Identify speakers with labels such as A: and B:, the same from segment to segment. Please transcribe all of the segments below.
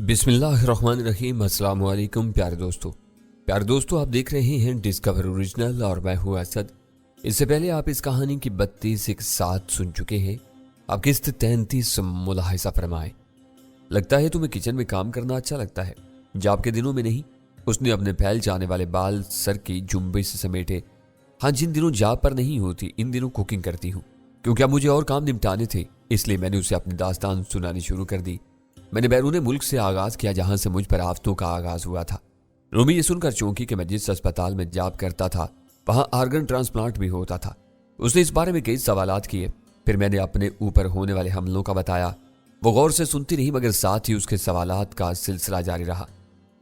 A: बिस्मिल्लाहिर्रहमानिर्रहीम। अस्सलाम वालेकुम प्यारे दोस्तों आप देख रहे हैं डिस्कवर ओरिजिनल और मैं हूँ असद। इससे पहले आप इस कहानी की 32 एक साथ सुन चुके हैं। आप किस्त 33 मुलाहिजा फरमाएं। लगता है तुम्हें किचन में काम करना अच्छा लगता है, जॉब के दिनों में नहीं। उसने अपने फैल जाने वाले बाल सर की जुम्बे से समेटे। हाँ, जिन दिनों जॉब पर नहीं होती इन दिनों कुकिंग करती हूँ, क्योंकि अब मुझे और काम निपटाने थे। इसलिए मैंने उसे अपनी दास्तान सुनानी शुरू कर दी। मैंने बैरून मुल्क से आगाज किया, जहां से मुझ पर आफतों का आगाज हुआ था। रोमी ये सुनकर चौंकी कि मैं जिस अस्पताल में जॉब करता था वहां आर्गन ट्रांसप्लांट भी होता था। उसने इस बारे में कई सवालात किए। फिर मैंने अपने ऊपर होने वाले हमलों का बताया। वो गौर से सुनती रही, मगर साथ ही उसके सवालात का सिलसिला जारी रहा।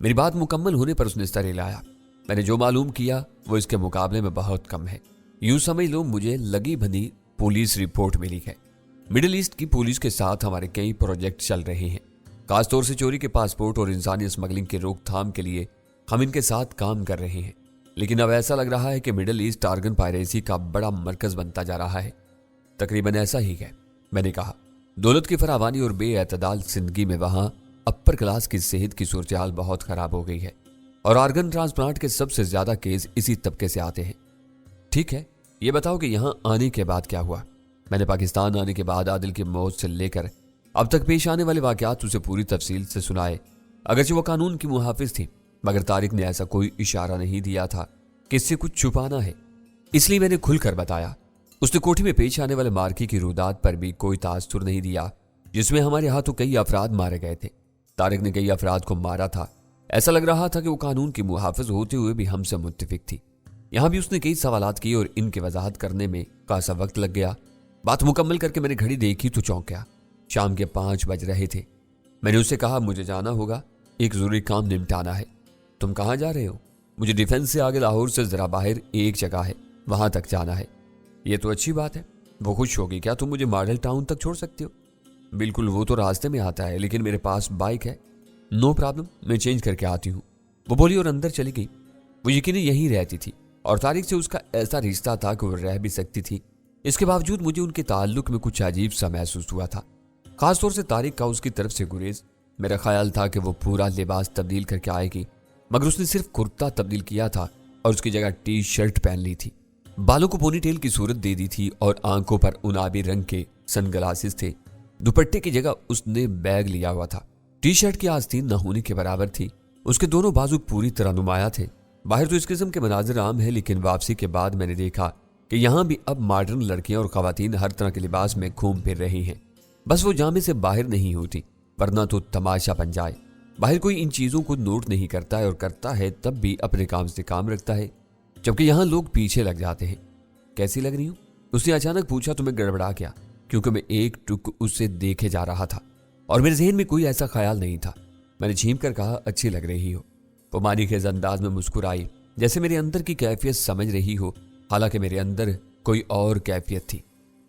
A: मेरी बात मुकम्मल होने पर उसने सर हिलाया। मैंने जो मालूम किया वो इसके मुकाबले में बहुत कम है। यूं समझ लो मुझे लगी बनी पुलिस रिपोर्ट मिली है। मिडिल ईस्ट की पुलिस के साथ हमारे कई प्रोजेक्ट चल रहे हैं। खासतौर से चोरी के पासपोर्ट और इंसानी स्मगलिंग की रोकथाम के लिए हम इनके साथ काम कर रहे हैं। लेकिन अब ऐसा लग रहा है कि मिडिल ईस्ट आर्गन पायरेसी का बड़ा मरकज बनता जा रहा है। तकरीबन ऐसा ही है, मैंने कहा। दौलत की फरावानी और बेअतदाल जिंदगी में वहां अपर क्लास की सेहत की सूरत-ए-हाल बहुत खराब हो गई है, और आर्गन ट्रांसप्लांट के सबसे ज्यादा केस इसी तबके से आते हैं। ठीक है, ये बताओ कि यहाँ आने के बाद क्या हुआ। मैंने पाकिस्तान आने के बाद आदिल की मौत से लेकर अब तक पेश आने वाले वाकयात उसे पूरी तफसील से सुनाए। अगरचे वो कानून की मुहाफिज थी, मगर तारिक ने ऐसा कोई इशारा नहीं दिया था कि इससे कुछ छुपाना है। इसलिए मैंने खुलकर बताया। उसने कोठी में पेश आने वाले मार्की की रुदात पर भी कोई तासुर नहीं दिया, जिसमें हमारे हाथों कई अफराद मारे गए थे। तारिक ने कई अफराद को मारा था। ऐसा लग रहा था कि वो कानून की मुहाफिज होते हुए भी हमसे मुत्तफिक थी। यहां भी उसने कई सवालात किए और इनकी वजाहत करने में खासा वक्त लग गया। बात मुकम्मल करके मैंने घड़ी देखी तो चौंक गया। शाम के 5 बज रहे थे। मैंने उससे कहा, मुझे जाना होगा, एक जरूरी काम निपटाना है। तुम कहाँ जा रहे हो? मुझे डिफेंस से आगे लाहौर से जरा बाहर एक जगह है, वहां तक जाना है। ये तो अच्छी बात है। वो खुश होगी। क्या तुम मुझे मॉडल टाउन तक छोड़ सकते हो? बिल्कुल, वो तो रास्ते में आता है, लेकिन मेरे पास बाइक है। नो प्रॉब्लम, मैं चेंज करके आती हूँ, वो बोली और अंदर चली गई। वो यकीन यहीं रहती थी और तारिक से उसका ऐसा रिश्ता था कि वो रह भी सकती थी। इसके बावजूद मुझे उनके ताल्लुक में कुछ अजीब सा महसूस हुआ था, खासतौर से तारिक का उसकी तरफ से गुरेज। मेरा ख्याल था कि वो पूरा लिबास तब्दील करके आएगी, मगर उसने सिर्फ कुर्ता तब्दील किया था और उसकी जगह टी शर्ट पहन ली थी। बालों को पोनीटेल की सूरत दे दी थी और आंखों पर उनाबी रंग के सनग्लासेस थे। दुपट्टे की जगह उसने बैग लिया हुआ था। टी शर्ट की आस्तीन न होने के बराबर थी। उसके दोनों बाजू पूरी तरह नुमाया थे। बाहर तो इस किस्म के मनाजिर आम है, लेकिन वापसी के बाद मैंने देखा कि यहाँ भी अब मॉडर्न लड़कियां और खवातीन हर तरह के लिबास में घूम फिर रही हैं। बस वो जामे से बाहर नहीं होती, वरना तो तमाशा बन जाए। बाहर कोई इन चीजों को नोट नहीं करता है, और करता है तब भी अपने काम से काम रखता है, जबकि यहाँ लोग पीछे लग जाते हैं। कैसी लग रही हूँ? उसने अचानक पूछा तो मैं गड़बड़ा गया, क्योंकि मैं एक टुक उससे देखे जा रहा था और मेरे जहन में कोई ऐसा ख्याल नहीं था। मैंने झीम कर कहा, अच्छी लग रही हो। वो मानी के अंदाज में मुस्कुराई, जैसे मेरे अंदर की कैफियत समझ रही हो, हालांकि मेरे अंदर कोई और कैफियत थी।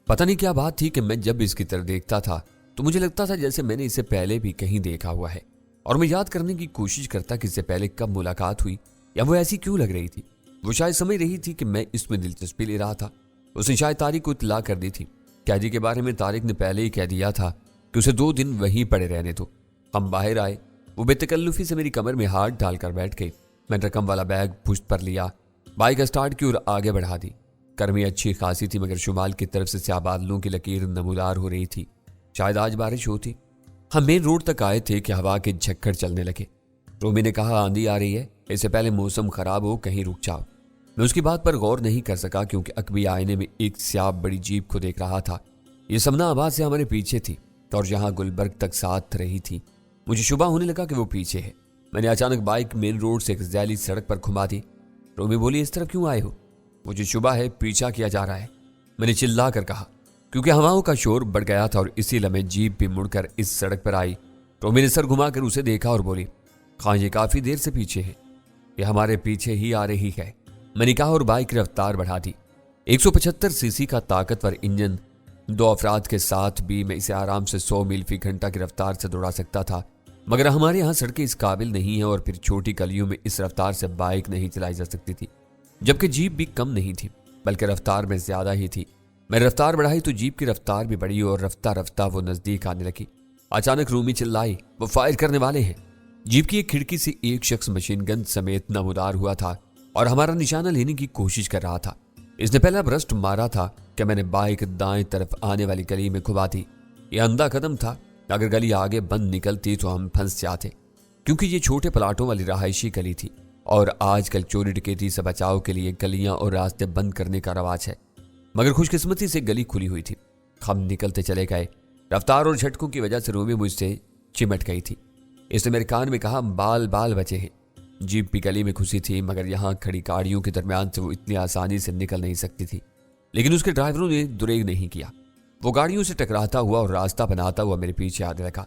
A: पता नहीं क्या बात थी कि मैं जब इसकी तरफ देखता था तो मुझे लगता था जैसे मैंने इसे पहले भी कहीं देखा हुआ है, और मैं याद करने की कोशिश करता कि इससे पहले कब मुलाकात हुई या वो ऐसी क्यों लग रही थी। वो शायद समझ रही थी कि मैं इसमें दिलचस्पी ले रहा था। उसने शायद तारिक को इत्तला कर दी थी। कैदी के बारे में तारिक ने पहले ही कह दिया था कि उसे 2 दिन वहीं पड़े रहने दो। हम बाहर आए। वो बेतकल्लुफी से मेरी कमर में हाथ डालकर बैठ गई। मैंने रकम वाला बैग पुश्त पर लिया, बाइक स्टार्ट की और आगे बढ़ा दी। गर्मी अच्छी खासी थी, मगर शुमाल की तरफ से स्याह बादलों की लकीर नमूदार हो रही थी। शायद आज बारिश होती। हम मेन रोड तक आए थे कि हवा के झक्कड़ चलने लगे। रोमी ने कहा, आंधी आ रही है, इससे पहले मौसम खराब हो, कहीं रुक जाओ। मैं उसकी बात पर गौर नहीं कर सका, क्योंकि अकबी आईने में एक स्याह बड़ी जीप को देख रहा था। ये समना आबाद से हमारे पीछे थी और जहां गुलबर्ग तक साथ रही थी। मुझे शुबा होने लगा कि वो पीछे है। मैंने अचानक बाइक मेन रोड से एक जैली सड़क पर घुमा दी। रोमी बोली, इस तरफ क्यों आए हो? मुझे शुबा है पीछा किया जा रहा है, मैंने चिल्ला कर कहा, क्योंकि हवाओं का शोर बढ़ गया था और इसी लम्हे जीप भी मुड़कर इस सड़क पर आई। रोमी ने सर घुमाकर उसे देखा और बोली, हाँ ये काफी देर से पीछे है, ये हमारे पीछे ही आ रही है। मैंने कहा और बाइक की रफ्तार बढ़ा दी। 175 सीसी का ताकतवर इंजन, 2 अफराद के साथ भी मैं इसे आराम से 100 मील फी घंटा की रफ्तार से दौड़ा सकता था, मगर हमारे यहाँ सड़कें इस काबिल नहीं है, और फिर छोटी गलियों में इस रफ्तार से बाइक नहीं चलाई जा सकती थी। जबकि जीप भी कम नहीं थी, बल्कि रफ्तार में ज्यादा ही थी। मैं रफ्तार बढ़ाई तो जीप की रफ्तार भी बढ़ी और रफ्ता रफ्ता वो नजदीक आने लगी। अचानक रूमी चिल्लाई, वो फायर करने वाले हैं। जीप की एक खिड़की से एक शख्स मशीन गन समेत नमूदार हुआ था और हमारा निशाना लेने की कोशिश कर रहा था। इसने पहला ब्रस्ट मारा था कि मैंने बाइक दाएं तरफ आने वाली गली में घुमा दी। यह अंधा कदम था, अगर गली आगे बंद निकलती तो हम फंस जाते, क्योंकि ये छोटे प्लाटों वाली रहायशी गली थी और आजकल चोरी डकैती से बचाव के लिए गलियां और रास्ते बंद करने का रवाज है। मगर खुशकिस्मती से गली खुली हुई थी। हम निकलते चले गए। रफ्तार और झटकों की वजह से रूमी मुझसे चिमट गई थी। इसने मेरे कान में कहा, बाल बाल बचे हैं। जीप भी गली में घुसी थी, मगर यहाँ खड़ी गाड़ियों के दरमियान से वो इतनी आसानी से निकल नहीं सकती थी। लेकिन उसके ड्राइवरों ने दुरेग नहीं किया। वो गाड़ियों से टकराता हुआ और रास्ता बनाता हुआ मेरे पीछे आने लगा।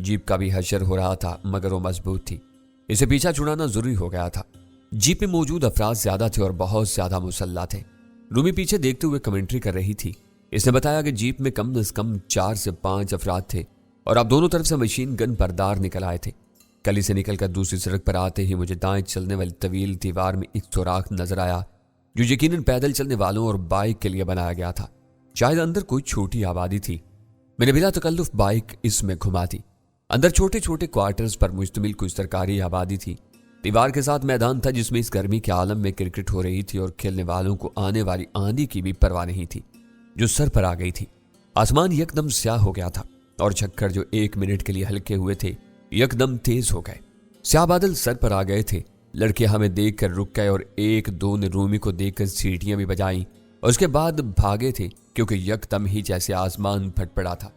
A: जीप का भी हशर हो रहा था, मगर वो मजबूत थी। इसे पीछा छुड़ाना जरूरी हो गया था। जीप में मौजूद अफराद ज्यादा थे और बहुत ज्यादा मुसल्ला थे। रूमी पीछे देखते हुए कमेंट्री कर रही थी। इसने बताया कि जीप में कम से कम 4 से 5 अफराद थे और अब दोनों तरफ से मशीन गन बरदार निकल आए थे। गली से निकलकर दूसरी सड़क पर आते ही मुझे दाएं चलने वाली तवील दीवार में एक सुराख नजर आया, जो यकीनन पैदल चलने वालों और बाइक के लिए बनाया गया था। शायद अंदर कोई छोटी आबादी थी। मैंने बिला तकल्लुफ बाइक इसमें घुमा दी। अंदर छोटे छोटे क्वार्टर्स पर मुश्तमिल कुछ सरकारी आबादी थी। दीवार के साथ मैदान था, जिसमें इस गर्मी के आलम में क्रिकेट हो रही थी और खेलने वालों को आने वाली आंधी की भी परवाह नहीं थी जो सर पर आ गई थी। आसमान यकदम स्याह हो गया था और झक्कड़ जो 1 मिनट के लिए हल्के हुए थे यकदम तेज हो गए। स्याह बादल सर पर आ गए थे। लड़के हमें देखकर रुक गए और 1-2 ने रूमी को देखकर सीटियां भी बजाईं और उसके बाद भागे थे, क्योंकि यकदम ही जैसे आसमान फटपड़ा था।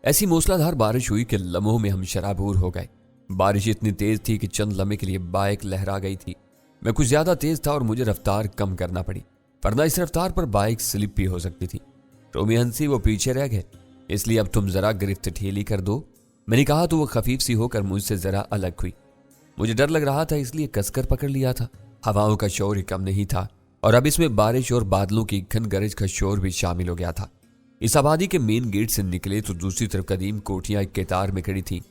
A: ऐसी मूसलाधार बारिश हुई कि लम्हों में हम शराबूर हो गए। बारिश इतनी तेज थी कि चंद लम्हे के लिए बाइक लहरा गई थी। मैं कुछ ज्यादा तेज था और मुझे रफ्तार कम करना पड़ी, वरना इस रफ्तार पर बाइक स्लिप भी हो सकती थी। रोमी हंसी, वो पीछे रह गए, इसलिए अब तुम जरा गिरफ्त ढीली कर दो, मैंने कहा तो वो खफीफ सी होकर मुझसे जरा अलग हुई। मुझे डर लग रहा था, इसलिए कसकर पकड़ लिया था। हवाओं का शोर ही कम नहीं था और अब इसमें बारिश और बादलों की घन गरज का शोर भी शामिल हो गया था। इस आबादी के मेन गेट से निकले तो दूसरी तरफ कदीम कोठियां एक कतार में खड़ी थी।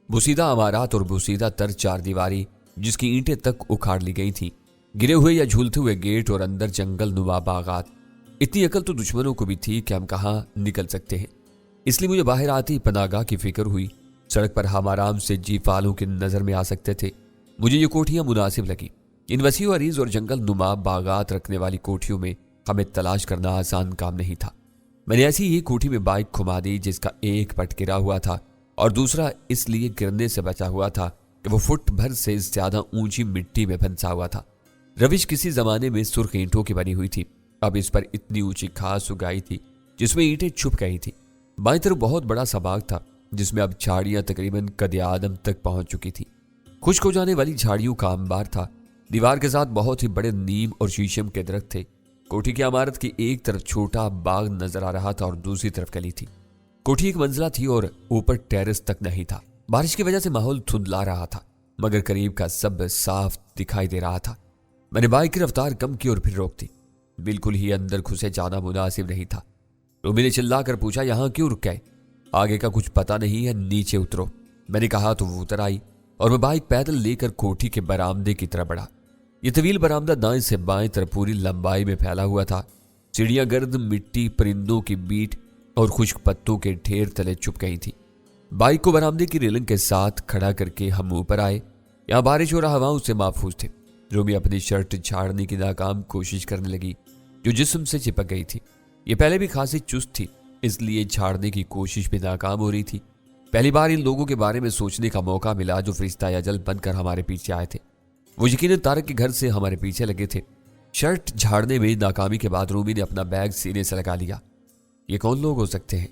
A: बुसीदा अमारात और बुसीदा तर 4 दीवारी, जिसकी ईंटें तक उखाड़ ली गई थी, गिरे हुए या झूलते हुए गेट और अंदर जंगल नुमा बागात। इतनी अकल तो दुश्मनों को भी थी कि हम कहाँ निकल सकते हैं। इसलिए मुझे बाहर आती पनागाह की फिक्र हुई। सड़क पर हम आराम से जीप वालों की नजर में आ सकते थे। मुझे ये कोठियां मुनासिब लगी। इन वसी अरीज और जंगल नुमा बागात रखने वाली कोठियों में हमें तलाश करना आसान काम नहीं था। मैंने ऐसी ही कोठी में बाइक घुमा दी, जिसका एक पट गिरा हुआ था और दूसरा इसलिए गिरने से बचा हुआ था कि वो फुट भर से ज्यादा ऊंची मिट्टी में फंसा हुआ था। रविश किसी जमाने में सुर्ख ईंटों की बनी हुई थी। अब इस पर इतनी ऊंची घास उगाई थी जिसमें ईंटें छुप गई थी। बाईं तरफ बहुत बड़ा सा बाग था, जिसमें अब झाड़ियां तकरीबन कद आदम तक पहुंच चुकी थी। खुश्क हो जाने वाली झाड़ियों का अंबार था। दीवार के साथ बहुत ही बड़े नीम और शीशम के दरख्त थे। कोठी की इमारत की एक तरफ छोटा बाग नजर आ रहा था और दूसरी तरफ गली थी। कोठी एक मंजिला थी और ऊपर टेरेस तक नहीं था। बारिश की वजह से माहौल धुंधला रहा था, मगर करीब का सब साफ दिखाई दे रहा था। मैंने बाइक की रफ्तार कम की और फिर रोक दी। बिल्कुल ही अंदर घुसे जाना मुनासिब नहीं था। रूमी ने चिल्लाकर पूछा, यहाँ क्यों रुक गए? आगे का कुछ पता नहीं है, नीचे उतरो। मैंने कहा तो वो उतर आई और मैं बाइक पैदल लेकर कोठी के बरामदे की तरफ बढ़ा। ये तवील बरामदा दाएं से बाएं तरफ पूरी लंबाई में फैला हुआ था। सीढ़ियां गर्द मिट्टी, परिंदों की बीट और खुश्क पत्तों के ढेर तले छुप गई थी। बाइक को बरामदे की रेलिंग के साथ खड़ा करके हम ऊपर आए। यहाँ बारिश और हवाओं से महफूज थे। रूमी अपनी शर्ट झाड़ने की नाकाम कोशिश करने लगी, जो जिस्म से चिपक गई थी। ये पहले भी खासी चुस्त थी, इसलिए झाड़ने की कोशिश भी नाकाम हो रही थी। पहली बार इन लोगों के बारे में सोचने का मौका मिला जो फरिश्ता अजल बनकर हमारे पीछे आए थे। वो यकीनन तारक के घर से हमारे पीछे लगे थे। शर्ट झाड़ने में नाकामी के बाद रूमी ने अपना बैग सीने से लगा लिया। ये कौन लोग हो सकते हैं?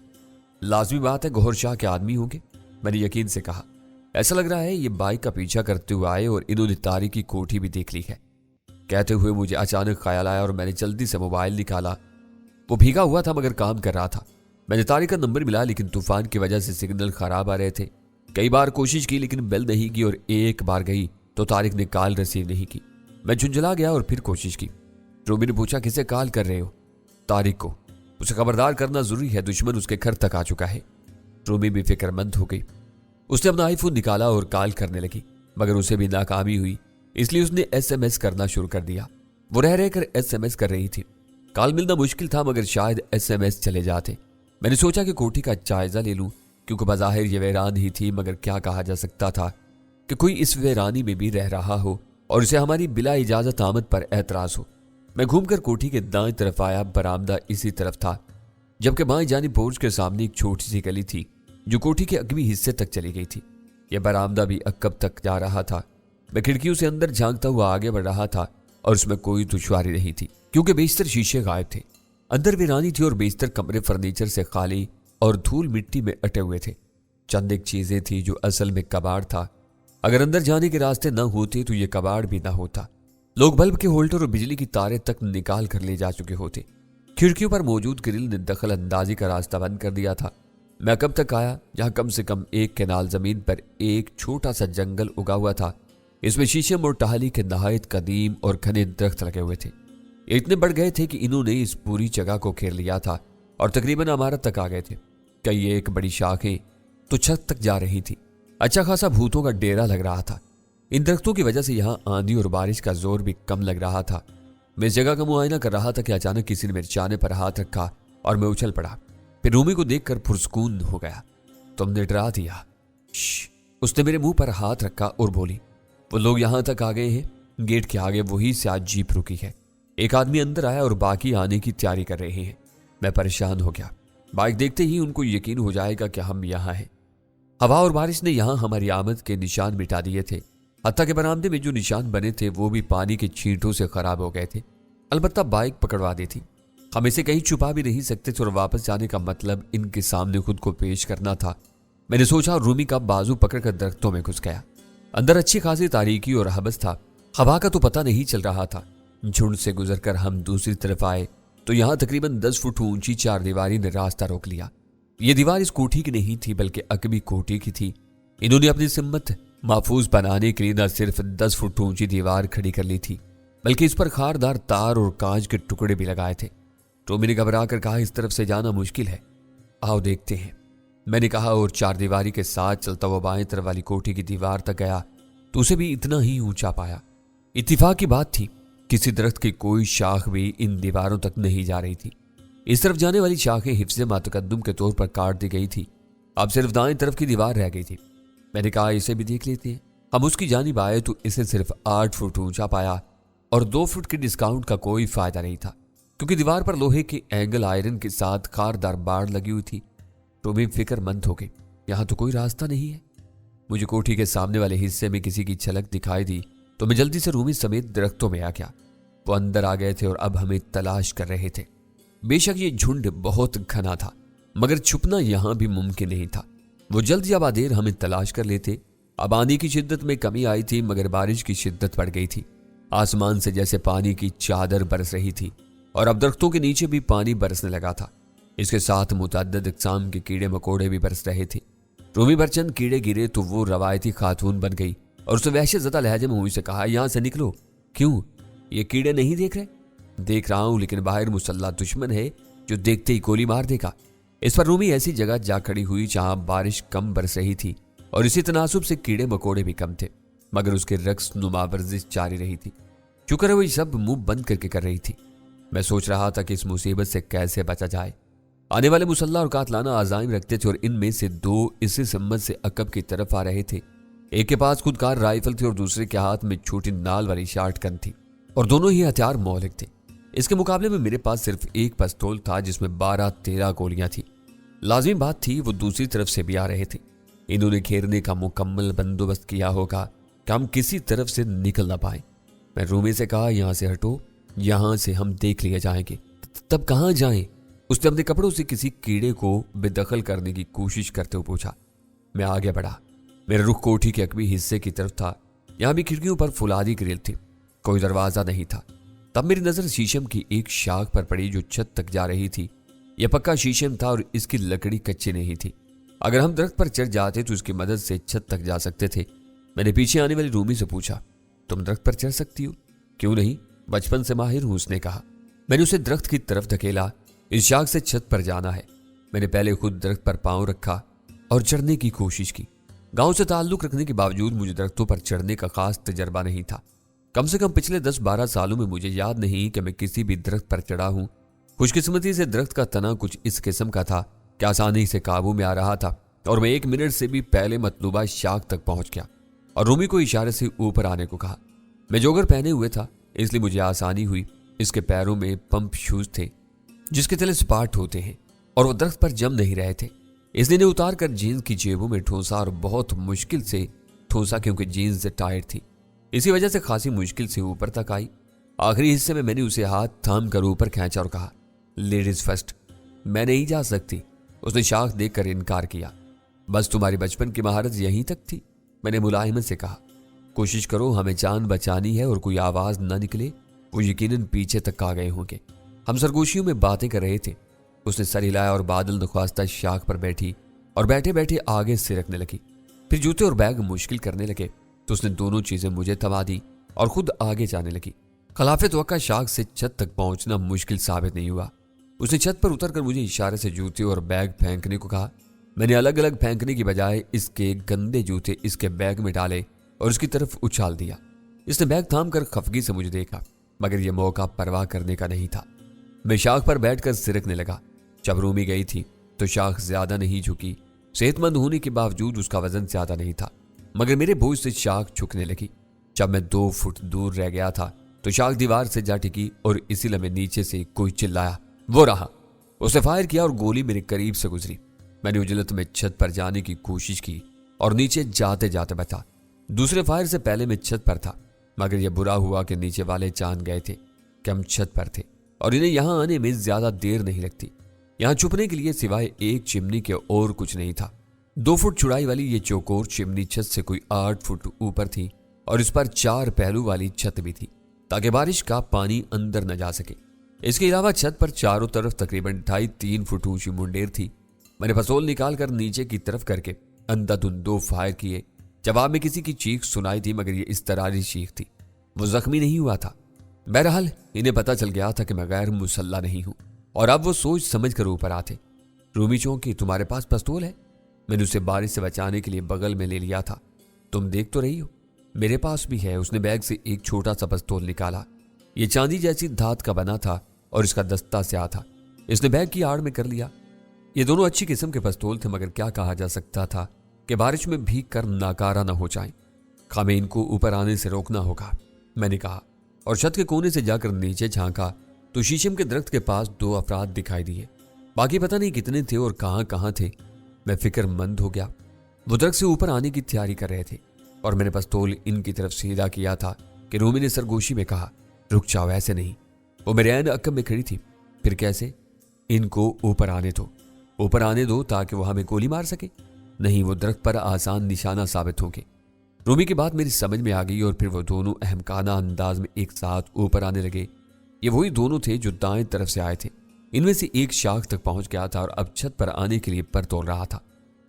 A: लाजमी बात है गौहर शाह के आदमी होंगे, मैंने यकीन से कहा। ऐसा लग रहा है ये बाइक का पीछा करते हुए आए और इन्होंने तारिक की कोठी भी देख ली है। कहते हुए मुझे अचानक ख्याल आया और मैंने जल्दी से मोबाइल निकाला। वो भीगा हुआ था मगर काम कर रहा था। मैंने तारिक का नंबर मिला, लेकिन तूफान की वजह से सिग्नल खराब आ रहे थे। कई बार कोशिश की लेकिन बेल नहीं की और एक बार गई तो तारिक ने कॉल रिसीव नहीं की। मैं झुंझला गया और फिर कोशिश की। रूमी ने पूछा, किसे कॉल कर रहे हो? तारिक को। उसे खबरदार करना जरूरी है, दुश्मन उसके घर तक आ चुका है। रूमी भी फिक्रमंद हो गई। उसने अपना आईफोन निकाला और कॉल करने लगी, मगर उसे भी नाकामी हुई, इसलिए उसने SMS करना शुरू कर दिया। वो रह रहकर SMS कर रही थी। कॉल मिलना मुश्किल था, मगर शायद SMS चले जाते। मैंने सोचा कि कोठी का जायजा ले लूं, کیونکہ بظاہر یہ ویران ہی تھی، مگر کیا کہا جا سکتا تھا کہ کوئی اس ویرانی میں بھی رہ رہا ہو اور اسے ہماری بلا اجازت آمد پر اعتراض ہو۔ میں گھوم کر کوٹھی کے دائیں طرف آیا، برآمدہ اسی طرف تھا، جبکہ بائیں جانب پورچ کے سامنے ایک چھوٹی سی گلی تھی جو کوٹھی کے اگوی حصے تک چلی گئی تھی۔ یہ برآمدہ بھی عقب تک جا رہا تھا۔ میں کھڑکیوں سے اندر جھانکتا ہوا آگے بڑھ رہا تھا اور اس میں کوئی دشواری نہیں تھی کیونکہ بیشتر شیشے غائب تھے۔ اندر ویرانی تھی اور بیشتر کمرے فرنیچر سے خالی اور دھول مٹی میں اٹے ہوئے تھے۔ چند ایک چیزیں تھی جو اصل میں کباڑ تھا۔ اگر اندر جانے کے راستے نہ ہوتے تو یہ کباڑ بھی نہ ہوتا۔ لوگ بلب کے ہولڈر اور بجلی کی تاریں تک نکال کر لے جا چکے ہوتے۔ کھڑکیوں پر موجود گرل نے دخل اندازی کا راستہ بند کر دیا تھا۔ میں کب تک آیا جہاں کم سے کم ایک کنال زمین پر ایک چھوٹا سا جنگل اگا ہوا تھا۔ اس میں شیشم اور ٹہلی کے نہایت قدیم اور گھنے درخت لگے ہوئے تھے۔ یہ اتنے بڑھ گئے تھے کہ انہوں نے اس پوری جگہ کو گھیر لیا تھا اور تقریباً عمارت تک آ گئے تھے۔ کئی ایک بڑی شاخیں تو چھت تک جا رہی تھی۔ اچھا خاصا بھوتوں کا ڈیرا لگ رہا تھا۔ ان درختوں کی وجہ سے یہاں آندھی اور بارش کا زور بھی کم لگ رہا تھا۔ میں اس جگہ کا معائنہ کر رہا تھا کہ اچانک کسی نے میرے چانے پر ہاتھ رکھا اور میں اچھل پڑا۔ پھر رومی کو دیکھ کر پرسکون ہو گیا۔ تم نے ڈرا دیا۔ اس نے میرے منہ پر ہاتھ رکھا اور بولی، وہ لوگ یہاں تک آ گئے ہیں۔ گیٹ کے آگے وہی سیاہ جیپ رکی ہے۔ ایک آدمی اندر آیا اور باقی آنے کی تیاری کر رہے ہیں۔ میں پریشان ہو گیا۔ بائک دیکھتے ہی ان کو یقین ہو جائے گا کہ ہم یہاں ہیں۔ ہوا اور بارش نے یہاں ہماری آمد کے نشان مٹا دیے تھے۔ حتیٰ کہ برآمدے میں جو نشان بنے تھے وہ بھی پانی کے چھینٹوں سے خراب ہو گئے تھے۔ البتہ بائک پکڑوا دی تھی۔ ہم اسے کہیں چھپا بھی نہیں سکتے تھے اور واپس جانے کا مطلب ان کے سامنے خود کو پیش کرنا تھا۔ میں نے سوچا اور رومی کا بازو پکڑ کر درختوں میں گھس گیا۔ اندر اچھی خاصی تاریکی اور حبس تھا۔ ہوا کا تو پتہ نہیں چل رہا تھا۔ جھنڈ سے گزر کر ہم دوسری طرف آئے تو یہاں تقریباً 10 فٹ اونچی چار دیواری نے راستہ روک لیا۔ یہ دیوار اس کوٹھی کی نہیں تھی بلکہ عقبی کوٹھی کی تھی۔ انہوں نے اپنی سمت محفوظ بنانے کے لیے نہ صرف 10 فٹ اونچی دیوار کھڑی کر لی تھی بلکہ اس پر خاردار تار اور کانچ کے ٹکڑے بھی لگائے تھے۔ ٹومی نے گھبرا کر کہا، اس طرف سے جانا مشکل ہے، آؤ دیکھتے ہیں۔ میں نے کہا اور چار دیواری کے ساتھ چلتا ہوا بائیں طرف والی کوٹھی کی دیوار تک گیا تو اسے بھی اتنا ہی اونچا پایا۔ اتفاق کی بات تھی، کسی درخت کی کوئی شاخ بھی ان دیواروں تک نہیں جا رہی تھی۔ اس طرف جانے والی شاخیں حفظ ماتقدم کے طور پر کاٹ دی گئی تھی۔ اب صرف دائیں طرف کی دیوار رہ گئی تھی۔ میں نے کہا اسے بھی دیکھ لیتے ہیں۔ ہم اس کی جانب آئے تو اسے صرف 8 فٹ اونچا پایا اور 2 فٹ کے ڈسکاؤنٹ کا کوئی فائدہ نہیں تھا کیونکہ دیوار پر لوہے کے اینگل آئرن کے ساتھ خاردار باڑ لگی ہوئی تھی۔ تو بھی فکر مند ہو گئی، یہاں تو کوئی راستہ نہیں ہے۔ مجھے کوٹھی کے سامنے والے حصے میں کسی کی جھلک دکھائی دی تو میں جلدی سے رومی سمیت درختوں میں آ گیا۔ وہ اندر آ گئے تھے اور اب ہمیں تلاش کر رہے تھے۔ بے شک یہ جھنڈ بہت گھنا تھا مگر چھپنا یہاں بھی ممکن نہیں تھا۔ وہ جلد یا بعد دیر ہمیں تلاش کر لیتے۔ اب آندھی کی شدت میں کمی آئی تھی مگر بارش کی شدت بڑھ گئی تھی۔ آسمان سے جیسے پانی کی چادر برس رہی تھی اور اب درختوں کے نیچے بھی پانی برسنے لگا تھا۔ اس کے ساتھ متعدد اقسام کے کیڑے مکوڑے بھی برس رہے تھے۔ رومی پر چند کیڑے گرے تو وہ روایتی خاتون بن گئی اور اسے وحشت زدہ لہجے میں مجھ سے کہا، یہاں سے نکلو۔ کیوں؟ یہ کیڑے نہیں دیکھ رہے؟ دیکھ رہا ہوں لیکن باہر مسلح دشمن ہے جو دیکھتے ہی گولی مار دے گا۔ اس پر رومی ایسی جگہ جا کھڑی ہوئی جہاں بارش کم برس رہی تھی اور اسی تناسب سے کیڑے مکوڑے بھی کم تھے مگر اس کے رقص نما ورزش جاری رہی تھی۔ شکر ہے وہ سب منہ بند کر کے کر رہی تھی۔ میں سوچ رہا تھا کہ اس مصیبت سے کیسے بچا جائے۔ آنے والے مسلح اور قاتلانہ عزائم رکھتے تھے اور ان میں سے 2 اسی سمت سے عقب کی طرف آ رہے تھے۔ ایک کے پاس خودکار رائفل تھی اور دوسرے کے ہاتھ میں چھوٹی نال والی شارٹ گن تھی اور دونوں ہی ہتھیار مہلک تھے۔ اس کے مقابلے میں میرے پاس صرف ایک پستول تھا جس میں 12-13 گولیاں تھیں۔ لازمی بات تھی وہ دوسری طرف سے بھی آ رہے تھے۔ انہوں نے گھیرنے کا مکمل بندوبست کیا ہوگا کہ ہم کسی طرف سے نکل نہ پائیں۔ میں رومی سے کہا، یہاں سے ہٹو، یہاں سے ہم دیکھ لیے جائیں گے۔ تب کہاں جائیں؟ اس نے اپنے کپڑوں سے کسی کیڑے کو بے دخل کرنے کی کوشش کرتے ہوئے پوچھا۔ میں آگے بڑھا۔ میرا رخ کوٹھی کے عقبی حصے کی طرف تھا۔ یہاں بھی کھڑکیوں پر فولادی گرل تھی، کوئی دروازہ نہیں تھا۔ تب میری نظر شیشم کی ایک شاخ پر پڑی جو چھت تک جا رہی تھی۔ یہ پکا شیشم تھا اور اس کی لکڑی کچی نہیں تھی۔ اگر ہم درخت پر چڑھ جاتے تو اس کی مدد سے چھت تک جا سکتے تھے۔ میں نے پیچھے آنے والی رومی سے پوچھا، تم درخت پر چڑھ سکتی ہو؟ کیوں نہیں، بچپن سے ماہر ہوں، اس نے کہا۔ میں نے اسے درخت کی طرف دھکیلا۔ اس شاخ سے چھت پر جانا ہے۔ میں نے پہلے خود درخت پر پاؤں رکھا اور چڑھنے کی کوشش کی۔ گاؤں سے تعلق رکھنے کے باوجود مجھے درختوں پر چڑھنے کا خاص تجربہ نہیں تھا۔ کم سے کم پچھلے 10-12 سالوں میں مجھے یاد نہیں کہ میں کسی بھی درخت پر چڑھا ہوں۔ خوش قسمتی سے درخت کا تنا کچھ اس قسم کا تھا کہ آسانی سے قابو میں آ رہا تھا۔ और मैं 1 मिनट से भी पहले मतलूबा शाख तक पहुंच गया और रूमी को इशारे से ऊपर आने को कहा। मैं जोगर पहने हुए था, इसलिए मुझे आसानी हुई। इसके पैरों में पंप शूज थे जिसके तले सपाट होते हैं और वो दरख्त पर जम नहीं रहे थे, इसलिए इन्हें उतार कर जीन्स की जेबों में ठूंसा और बहुत मुश्किल से ठूंसा क्योंकि जीन्स टाइट थी। इसी वजह से खासी मुश्किल से ऊपर तक आई। आखिरी हिस्से में मैंने उसे हाथ थाम कर ऊपर खींचा और कहा, लेडीज फर्स्ट। मैं नहीं जा सकती। उसने शाख देखकर इनकार किया। बस तुम्हारी बचपन की महारत यहीं तक थी, मैंने मुलाहिमत से कहा। कोशिश करो, हमें जान बचानी है और कोई आवाज न निकले। वो यकीनन पीछे तक आ गए होंगे। हम सरगोशियों में बातें कर रहे थे। उसने सर हिलाया और बादल नख्वास्ता शाख पर बैठी और बैठे बैठे आगे सिरकने लगी। फिर जूते और बैग मुश्किल करने लगे तो उसने दोनों चीजें मुझे थमा दी और खुद आगे जाने लगी। खिलाफ तवक्का शाख से छत तक पहुंचना मुश्किल साबित नहीं हुआ। उसने छत पर उतरकर मुझे इशारे से जूते और बैग फेंकने को कहा। मैंने अलग अलग फेंकने की बजाय इसके गंदे जूते इसके बैग में डाले और उसकी तरफ उछाल दिया। इसने बैग थाम कर खफगी से मुझे देखा, मगर यह मौका परवाह करने का नहीं था। मैं शाख पर बैठकर सिरकने लगा। जब रूमी गई थी तो शाख ज्यादा नहीं झुकी। सेहतमंद होने के बावजूद उसका वजन ज्यादा नहीं था, मगर मेरे बोझ से शाख झुकने लगी। जब मैं 2 फुट दूर रह गया था तो शाख दीवार से जा टिकी और इसी लम्हे नीचे से कोई चिल्लाया। वो रहा। उसने फायर किया और गोली मेरे करीब से गुजरी। मैंने उजलत में छत पर जाने की कोशिश की और नीचे जाते जाते बचा। दूसरे फायर से पहले मैं छत पर था, मगर यह बुरा हुआ कि नीचे वाले जान गए थे कि हम छत पर थे और इन्हें यहां आने में ज्यादा देर नहीं लगती। यहां छुपने के लिए सिवाय एक चिमनी के और कुछ नहीं था। 2 फुट चौड़ाई वाली ये चौकोर चिमनी छत से कोई 8 फुट ऊपर थी और इस पर 4 पहलू वाली छत भी थी ताकि बारिश का पानी अंदर न जा सके। इसके अलावा छत पर चारों तरफ तकरीबन 2.5-3 फुट ऊंची मुंडेर थी। मैंने पसोल निकालकर नीचे की तरफ करके अंधाधुंध 2 फायर किए। जवाब में किसी की चीख सुनाई थी, मगर ये इस तरारी चीख थी। वो जख्मी नहीं हुआ था। बहरहाल इन्हें पता चल गया था कि मैं गैर मुसल्ला नहीं हूं और अब वो सोच समझ कर ऊपर आते। रूमी चौंकी, तुम्हारे पास पिस्तौल है? मैंने उसे बारिश से बचाने के लिए बगल में ले लिया था। तुम देख तो रही हो, मेरे पास भी है। उसने बैग से एक छोटा सा पिस्तौल निकाला। ये चांदी जैसी धात का बना था और इसका दस्ता स्याह था। इसने बैग की आड़ में कर लिया। ये दोनों अच्छी किस्म के पिस्तौल थे, मगर क्या कहा जा सकता था कि बारिश में भीग कर नाकारा न हो जाए। हमें इनको ऊपर आने से रोकना होगा, मैंने कहा और छत के कोने से जाकर नीचे झांका तो शीशम के दरख्त के पास 2 अफराद दिखाई दिए। बाकी पता नहीं कितने थे और कहां थे। मैं फिक्रमंद हो गया। वो दरख्त से ऊपर आने की तैयारी कर रहे थे और मैंने पिस्तौल इनकी तरफ सीधा किया था कि रूमी ने सरगोशी में कहा, रुक जाओ, ऐसे नहीं। वो मेरे ऐन अक्कम में खड़ी थी। फिर कैसे? इनको ऊपर आने दो, ऊपर आने दो ताकि वो हमें गोली मार सके। नहीं, वो दरख्त पर आसान निशाना साबित होंगे। रूमी की बात मेरी समझ में आ गई और फिर वो दोनों अहमकाना अंदाज में एक साथ ऊपर आने लगे। ये वही दोनों थे जो दाएं तरफ से आए थे। इनमें से एक शाख तक पहुंच गया था और अब छत पर आने के लिए पर तोड़ रहा था।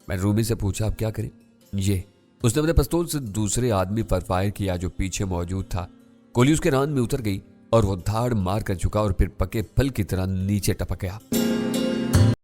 A: मैं रूमी से पूछा, अब क्या करें? ये उसने अपने पिस्तौल से दूसरे आदमी पर फायर किया जो पीछे मौजूद था। गोली उसके रान में उतर गई और वो धाड़ मार कर झुका और फिर पके फल की तरह नीचे टपक गया।